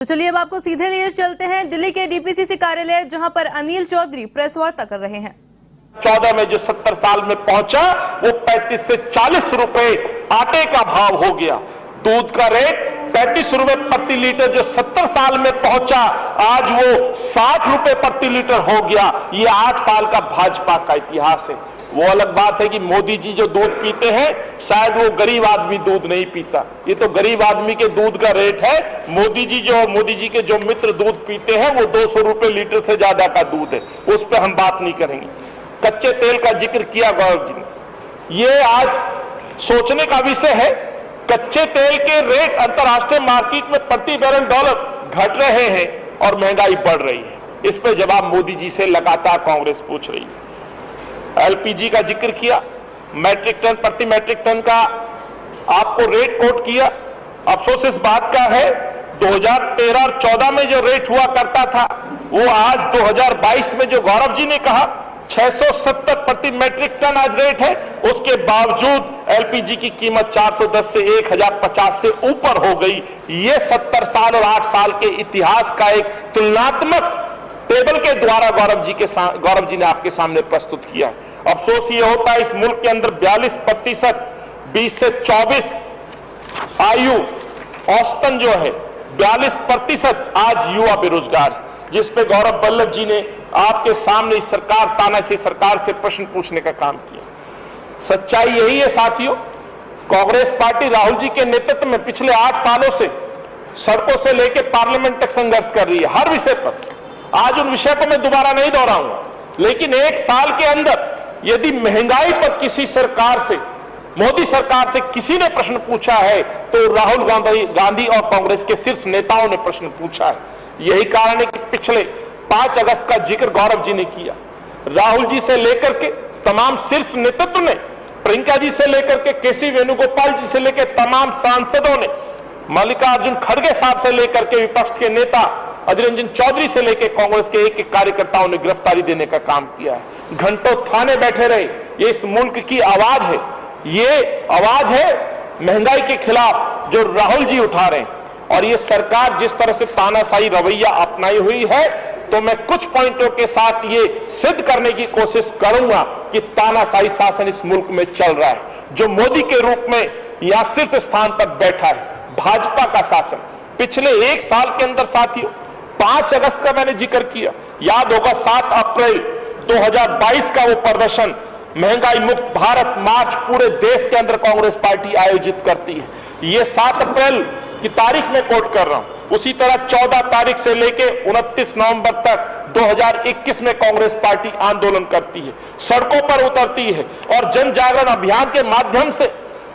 तो चलिए अब आपको सीधे लिए चलते हैं दिल्ली के डीपीसीसी कार्यालय, जहां पर अनिल चौधरी प्रेस वार्ता कर रहे हैं। 14 में जो 70 साल में पहुंचा वो 35 से 40 रुपए आटे का भाव हो गया। दूध का रेट 35 रुपए प्रति लीटर जो 70 साल में पहुंचा, आज वो 60 रुपए प्रति लीटर हो गया। ये 8 साल का भाजपा का इतिहास है। वो अलग बात है कि मोदी जी जो दूध पीते हैं, शायद वो गरीब आदमी दूध नहीं पीता। ये तो गरीब आदमी के दूध का रेट है। मोदी जी के जो मित्र दूध पीते हैं वो 200 रुपए लीटर से ज्यादा का दूध है। उस पर हम बात नहीं करेंगे। कच्चे तेल का जिक्र किया गौरव जी ने, ये आज सोचने का विषय है। कच्चे तेल के रेट अंतर्राष्ट्रीय मार्केट में प्रति बैरल डॉलर घट रहे हैं और महंगाई बढ़ रही है। इस पर जवाब मोदी जी से लगातार कांग्रेस पूछ रही है। एलपीजी का जिक्र किया, मैट्रिक टन प्रति मैट्रिक टन का आपको रेट कोट किया। अफसोस इस बात का है 2013 और 14 में जो रेट हुआ करता था, वो आज 2022 में जो गौरव जी ने कहा 670 प्रति मैट्रिक टन आज रेट है, उसके बावजूद एलपीजी की कीमत 410 से 1050 से ऊपर हो गई। ये 70 साल और 8 साल के इतिहास का एक तुलनात्मक टेबल के द्वारा गौरव जी ने आपके सामने प्रस्तुत किया। अफसोस ये होता है इस मुल्क के अंदर 42% 20 से 24 आयु औसतन जो है 42% आज युवा बेरोजगार है, जिस पे गौरव वल्लभ जी ने आपके सामने इस तानाशाही सरकार से प्रश्न पूछने का काम किया। सच्चाई यही है साथियों, कांग्रेस पार्टी राहुल जी के नेतृत्व में पिछले 8 सालों से सड़कों से लेकर पार्लियामेंट तक संघर्ष कर रही है हर विषय पर। आज उन विषय को मैं दोबारा नहीं दोहराऊंगा, लेकिन 1 साल के अंदर यदि महंगाई पर किसी सरकार से, मोदी सरकार से किसी ने प्रश्न पूछा है तो राहुल गांधी और कांग्रेस के शीर्ष नेताओं ने प्रश्न पूछा है। यही कारण है कि पिछले 5 अगस्त का जिक्र गौरव जी ने किया। राहुल जी से लेकर के तमाम शीर्ष नेतृत्व ने, प्रियंका जी से लेकर के केसी वेणुगोपाल जी से लेकर तमाम सांसदों ने, मल्लिकार्जुन खड़गे साहब से लेकर के विपक्ष के नेता अधीर रंजन चौधरी से लेकर कांग्रेस के एक कार्यकर्ताओं ने गिरफ्तारी देने का काम किया है। घंटों थाने बैठे रहे। ये इस मुल्क की आवाज है, ये आवाज है महंगाई के खिलाफ जो राहुल जी उठा रहे हैं। और ये सरकार जिस तरह से तानाशाही रवैया अपनाई हुई है, तो मैं कुछ पॉइंटों के साथ ये सिद्ध करने की कोशिश करूंगा कि तानाशाही शासन इस मुल्क में चल रहा है, जो मोदी के रूप में या शीर्ष स्थान पर बैठा है, भाजपा का शासन। पिछले 1 साल के अंदर साथियों 5 अगस्त का मैंने जिक्र किया, याद होगा 7 अप्रैल 2022 का वो प्रदर्शन, महंगाई मुक्त भारत मार्च पूरे देश के अंदर कांग्रेस पार्टी आयोजित करती है। ये 7 अप्रैल की तारीख में कोट कर रहा हूं। उसी तरह 14 तारीख से लेकर 29 नवंबर तक 2021 में कांग्रेस पार्टी आंदोलन करती है, सड़कों पर उतरती है और जन जागरण अभियान के माध्यम से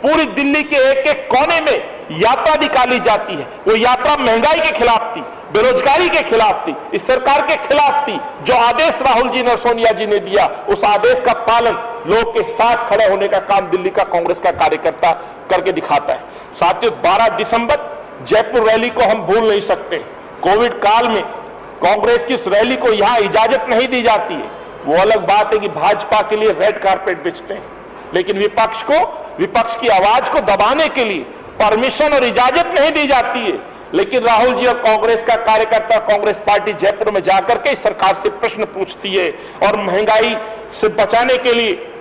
पूरी दिल्ली के एक कोने में यात्रा निकाली जाती है। वो यात्रा महंगाई के खिलाफ थी, बेरोजगारी के खिलाफ थी, इस सरकार के खिलाफ थी। जो आदेश राहुल जी ने और सोनिया जी ने दिया, उस आदेश का पालन लोग के साथ खड़े होने का काम दिल्ली का कांग्रेस का कार्यकर्ता करके दिखाता है। साथियों 12 दिसंबर जयपुर रैली को हम भूल नहीं सकते। कोविड काल में कांग्रेस की उस रैली को यहां इजाजत नहीं दी जाती है। वो अलग बात है कि भाजपा के लिए रेड कारपेट बिछते हैं, लेकिन विपक्ष की आवाज को दबाने के लिए परमिशन और इजाजत नहीं दी जाती है। लेकिन राहुल जी और कांग्रेस का कार्यकर्ता, कांग्रेस पार्टी जयपुर में जाकर के इस सरकार से प्रश्न पूछती है और महंगाई से बचाने के लिए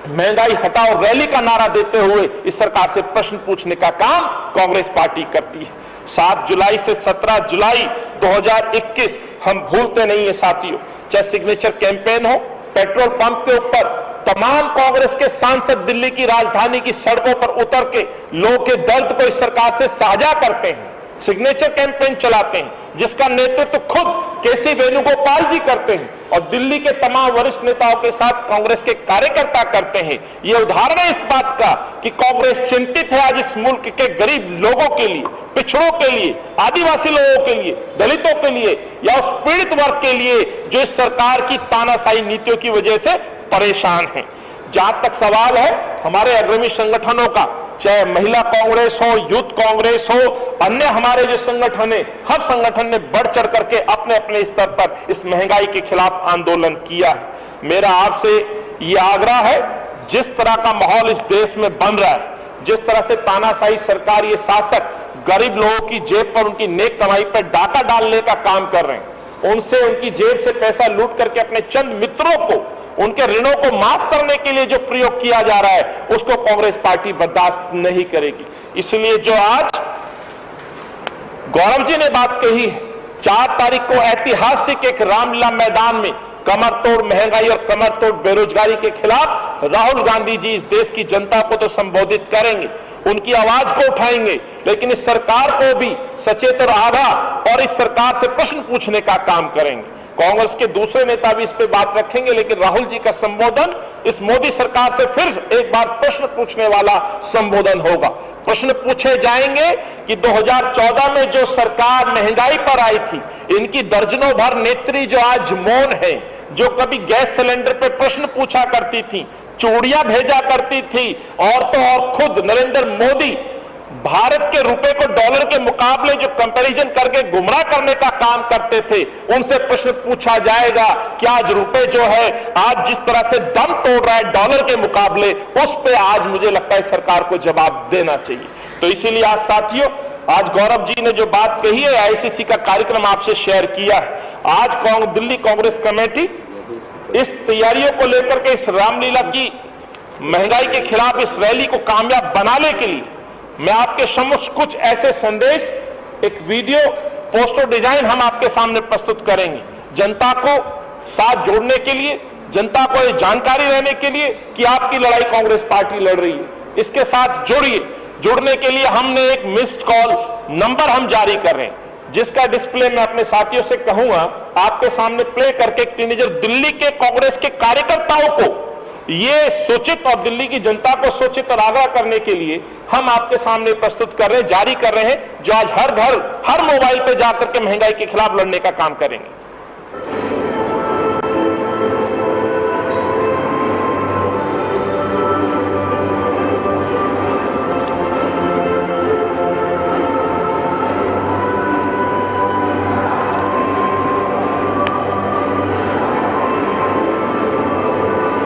महंगाई हटाओ रैली का नारा देते हुए इस सरकार से प्रश्न पूछने का काम कांग्रेस पार्टी करती है। 7 जुलाई से 17 जुलाई 2021 हम भूलते नहीं है साथियों। चाहे सिग्नेचर कैंपेन हो, पेट्रोल पंप के ऊपर तमाम कांग्रेस के सांसद दिल्ली की राजधानी की सड़कों पर उतर के लोगों के दर्द को इस सरकार से साझा करते हैं, सिग्नेचर कैंपेन चलाते हैं, जिसका नेतृत्व खुद केसी वेणुगोपाल जी करते हैं और दिल्ली के तमाम वरिष्ठ नेताओं के साथ कांग्रेस के कार्यकर्ता करते हैं। यह उदाहरण है इस बात का कि कांग्रेस चिंतित है आज इस मुल्क के गरीब लोगों के लिए, पिछड़ों के लिए, आदिवासी लोगों के लिए, दलितों के लिए या उस पीड़ित वर्ग के लिए जो इस सरकार की तानाशाही नीतियों की वजह से परेशान है। जहां तक सवाल है हमारे अग्रणी संगठनों का, चाहे महिला कांग्रेस हो, यूथ कांग्रेस हो, अन्य हमारे जो संगठन है, हर संगठन ने बढ़ चढ़ करके अपने अपने स्तर पर इस महंगाई के खिलाफ आंदोलन किया है। मेरा आपसे ये आग्रह है, जिस तरह का माहौल इस देश में बन रहा है, जिस तरह से तानाशाही सरकार, ये शासक गरीब लोगों की जेब पर, उनकी नेक कमाई पर डाका डालने का काम कर रहे हैं। उनसे, उनकी जेब से पैसा लूट करके अपने चंद मित्रों को, उनके ऋणों को माफ करने के लिए जो प्रयोग किया जा रहा है, उसको कांग्रेस पार्टी बर्दाश्त नहीं करेगी। इसलिए जो आज गौरव जी ने बात कही, 4 तारीख को ऐतिहासिक एक रामलीला मैदान में कमर तोड़ महंगाई और कमर तोड़ बेरोजगारी के खिलाफ राहुल गांधी जी इस देश की जनता को तो संबोधित करेंगे, उनकी आवाज को उठाएंगे, लेकिन इस सरकार को भी सचेत और आगाह और इस सरकार से प्रश्न पूछने का काम करेंगे। कांग्रेस के दूसरे नेता भी इस पे बात रखेंगे, लेकिन राहुल जी का संबोधन इस मोदी सरकार से फिर एक बार प्रश्न पूछने वाला संबोधन होगा। प्रश्न पूछे जाएंगे कि 2014 में जो सरकार महंगाई पर आई थी, इनकी दर्जनों भर नेत्री जो आज मौन है, जो कभी गैस सिलेंडर पे प्रश्न पूछा करती थी, चूड़ियां भेजा करती थी, और तो और खुद नरेंद्र मोदी भारत के रुपए को डॉलर के मुकाबले जो कंपैरिजन करके गुमराह करने का काम करते थे, उनसे प्रश्न पूछा जाएगा कि आज रुपए जो है आज जिस तरह से दम तोड़ रहा है डॉलर के मुकाबले, उस पे आज मुझे लगता है सरकार को जवाब देना चाहिए। तो इसीलिए आज साथियों, आज गौरव जी ने जो बात कही है, आईसीसी का कार्यक्रम आपसे शेयर किया है। आज दिल्ली कांग्रेस कमेटी इस तैयारियों को लेकर के इस रामलीला की महंगाई के खिलाफ इस रैली को कामयाब बनाने के लिए मैं आपके समक्ष कुछ ऐसे संदेश, एक वीडियो पोस्टर डिजाइन हम आपके सामने प्रस्तुत करेंगे, जनता को साथ जोड़ने के लिए, जनता को ये जानकारी रहने के लिए कि आपकी लड़ाई कांग्रेस पार्टी लड़ रही है। इसके साथ जुड़िए। जुड़ने के लिए हमने एक मिस्ड कॉल नंबर हम जारी कर रहे हैं, जिसका डिस्प्ले मैं अपने साथियों से कहूंगा आपके सामने प्ले करके एक टीनेजर दिल्ली के कांग्रेस के कार्यकर्ताओं को ये सूचित और दिल्ली की जनता को सूचित और आगाह करने के लिए हम आपके सामने प्रस्तुत कर रहे हैं, जारी कर रहे हैं, जो आज हर घर, हर मोबाइल पे जाकर के महंगाई के खिलाफ लड़ने का काम करेंगे।